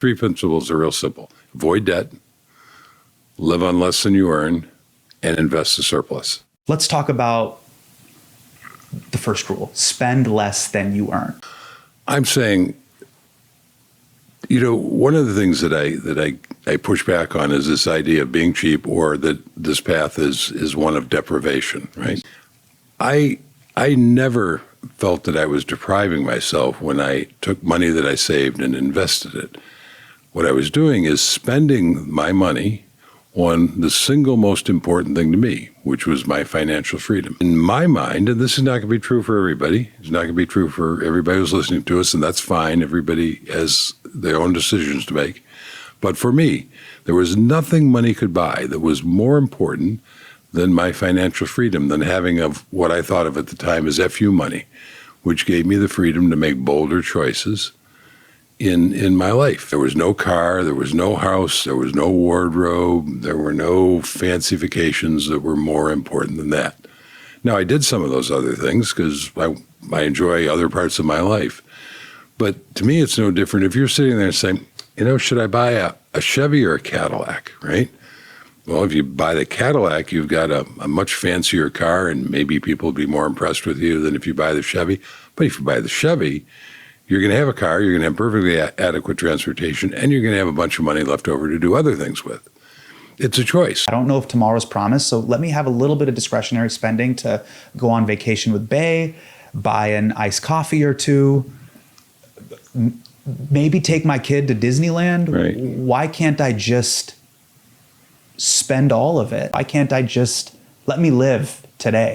Three principles are real simple. Avoid debt, live on less than you earn, and invest the surplus. Let's talk about the first rule, spend less than you earn. I'm saying, one of the things that I push back on is this idea of being cheap, or that this path is one of deprivation, right? I never felt that I was depriving myself when I took money that I saved and invested it. What I was doing is spending my money on the single most important thing to me, which was my financial freedom. In my mind, and this is not going to be true for everybody, it's not going to be true for everybody who's listening to us, and that's fine. Everybody has their own decisions to make. But for me, there was nothing money could buy that was more important than my financial freedom, than having of what I thought of at the time as FU money, which gave me the freedom to make bolder choices in my life. There was no car, there was no house, there was no wardrobe, there were no fancy vacations that were more important than that. Now, I did some of those other things because I enjoy other parts of my life. But to me, it's no different if you're sitting there saying, should I buy a Chevy or a Cadillac, right? Well, if you buy the Cadillac, you've got a much fancier car, and maybe people will be more impressed with you than if you buy the Chevy. But if you buy the Chevy, you're going to have a car, you're going to have perfectly adequate transportation, and you're going to have a bunch of money left over to do other things with. It's a choice. I don't know if tomorrow's promised, so let me have a little bit of discretionary spending to go on vacation with Bay, buy an iced coffee or two, maybe take my kid to Disneyland. Right. Why can't I just spend all of it? Why can't I just let me live today?